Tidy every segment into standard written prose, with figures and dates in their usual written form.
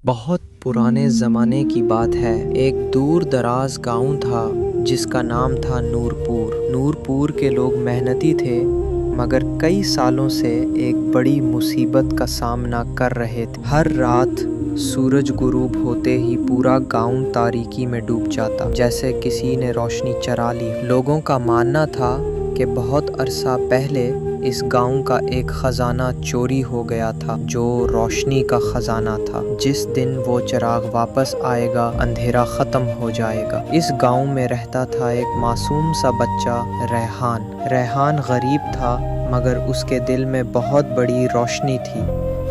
بہت پرانے زمانے کی بات ہے۔ ایک دور دراز گاؤں تھا جس کا نام تھا نورپور۔ نورپور کے لوگ محنتی تھے مگر کئی سالوں سے ایک بڑی مصیبت کا سامنا کر رہے تھے۔ ہر رات سورج غروب ہوتے ہی پورا گاؤں تاریکی میں ڈوب جاتا، جیسے کسی نے روشنی چرا لی۔ لوگوں کا ماننا تھا کہ بہت عرصہ پہلے اس گاؤں کا ایک خزانہ چوری ہو گیا تھا جو روشنی کا خزانہ تھا۔ جس دن وہ چراغ واپس آئے گا اندھیرا ختم ہو جائے گا۔ اس گاؤں میں رہتا تھا ایک معصوم سا بچہ ریحان۔ ریحان غریب تھا مگر اس کے دل میں بہت بڑی روشنی تھی،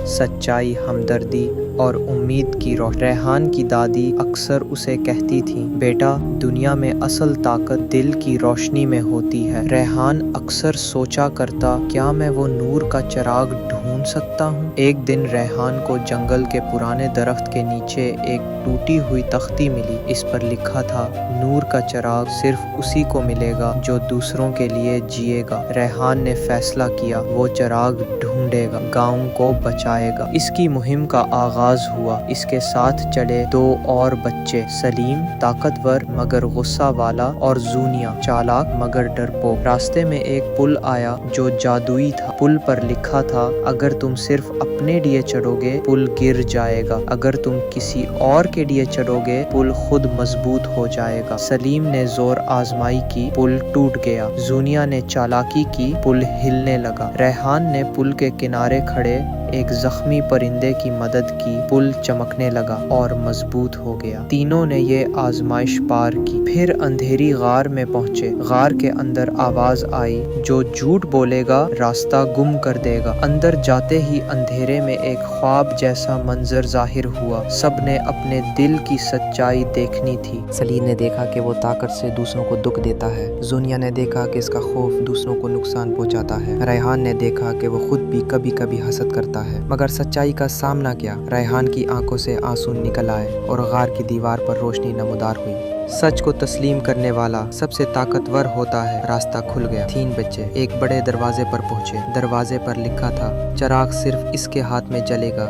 سچائی، ہمدردی اور امید کی روشنی۔ ریحان کی دادی اکثر اسے کہتی تھی، بیٹا دنیا میں اصل طاقت دل کی روشنی میں ہوتی ہے۔ ریحان اکثر سوچا کرتا، کیا میں وہ نور کا چراغ ڈھونڈ سکتا ہوں؟ ایک دن ریحان کو جنگل کے پرانے درخت کے نیچے ایک ٹوٹی ہوئی تختی ملی۔ اس پر لکھا تھا، نور کا چراغ صرف اسی کو ملے گا جو دوسروں کے لیے جیے گا۔ ریحان نے فیصلہ کیا، وہ چراغ ڈھونڈے گا، گاؤں کو بچائے گا۔ اس کی مہم کا آغاز ہوا۔ اس کے ساتھ چلے دو اور بچے، سلیم طاقتور مگر غصہ والا اور زونیا چالاک مگر ڈرپوک۔ راستے میں ایک پل آیا جو جادوئی تھا۔ پل پر لکھا تھا، اگر تم صرف اپنے لیے چڑھو گے پل گر جائے گا، اگر تم کسی اور کے لیے چڑھو گے پل خود مضبوط ہو جائے گا۔ سلیم نے زور آزمائی کی، پل ٹوٹ گیا۔ زونیا نے چالاکی کی، پل ہلنے لگا۔ ریحان نے پل کے کنارے کھڑے ایک زخمی پرندے کی مدد کی، پل چمکنے لگا اور مضبوط ہو گیا۔ تینوں نے یہ آزمائش پار کی، پھر اندھیری غار میں پہنچے۔ غار کے اندر آواز آئی، جو جھوٹ بولے گا راستہ گم کر دے گا۔ اندر جاتے ہی اندھیرے میں ایک خواب جیسا منظر ظاہر ہوا۔ سب نے اپنے دل کی سچائی دیکھنی تھی۔ سلیم نے دیکھا کہ وہ طاقت سے دوسروں کو دکھ دیتا ہے۔ زونیا نے دیکھا کہ اس کا خوف دوسروں کو نقصان پہنچاتا ہے۔ ریحان نے دیکھا کہ وہ خود بھی کبھی کبھی حسد کرتا ہے۔ مگر سچائی کا سامنا کیا؟ ریحان کی آنکھوں سے آنسو نکل آئے اور غار کی دیوار پر روشنی نمودار ہوئی۔ سچ کو تسلیم کرنے والا سب سے طاقتور ہوتا ہے۔ راستہ کھل گیا۔ 3 بچے ایک بڑے دروازے پر پہنچے۔ دروازے پر لکھا تھا، چراغ صرف اس کے ہاتھ میں جلے گا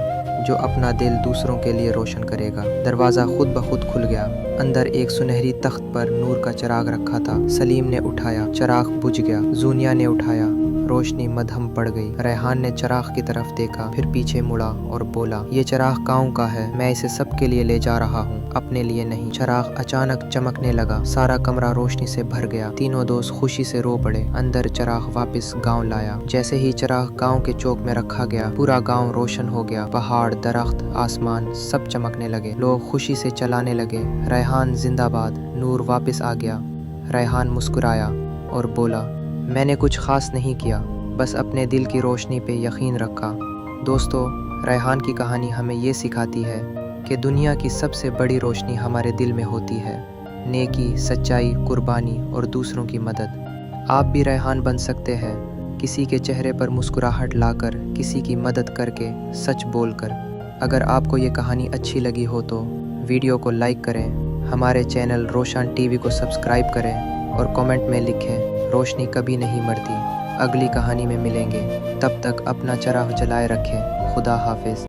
جو اپنا دل دوسروں کے لیے روشن کرے گا۔ دروازہ خود بخود کھل گیا۔ اندر ایک سنہری تخت پر نور کا چراغ رکھا تھا۔ سلیم نے اٹھایا، چراغ بجھ گیا۔ زونیا نے اٹھایا، روشنی مدھم پڑ گئی۔ ریحان نے چراغ کی طرف دیکھا، پھر پیچھے مڑا اور بولا، یہ چراغ گاؤں کا ہے، میں اسے سب کے لیے لے جا رہا ہوں، اپنے لیے نہیں۔ چراغ اچانک چمکنے لگا، سارا کمرہ روشنی سے بھر گیا۔ تینوں دوست خوشی سے رو پڑے۔ اندر چراغ واپس گاؤں لایا۔ جیسے ہی چراغ گاؤں کے چوک میں رکھا گیا، پورا گاؤں روشن ہو گیا۔ پہاڑ، درخت، آسمان سب چمکنے لگے۔ لوگ خوشی سے چلانے لگے، ریحان زندہ باد، نور واپس آ گیا۔ ریحان مسکرایا اور بولا، میں نے کچھ خاص نہیں کیا، بس اپنے دل کی روشنی پہ یقین رکھا۔ دوستو، ریحان کی کہانی ہمیں یہ سکھاتی ہے کہ دنیا کی سب سے بڑی روشنی ہمارے دل میں ہوتی ہے۔ نیکی، سچائی، قربانی اور دوسروں کی مدد۔ آپ بھی ریحان بن سکتے ہیں، کسی کے چہرے پر مسکراہٹ لا کر، کسی کی مدد کر کے، سچ بول کر۔ اگر آپ کو یہ کہانی اچھی لگی ہو تو ویڈیو کو لائک کریں، ہمارے چینل روشن ٹی وی کو سبسکرائب کریں اور کامنٹ میں لکھیں، روشنی کبھی نہیں مرتی۔ اگلی کہانی میں ملیں گے، تب تک اپنا چراغ جلائے رکھیں۔ خدا حافظ۔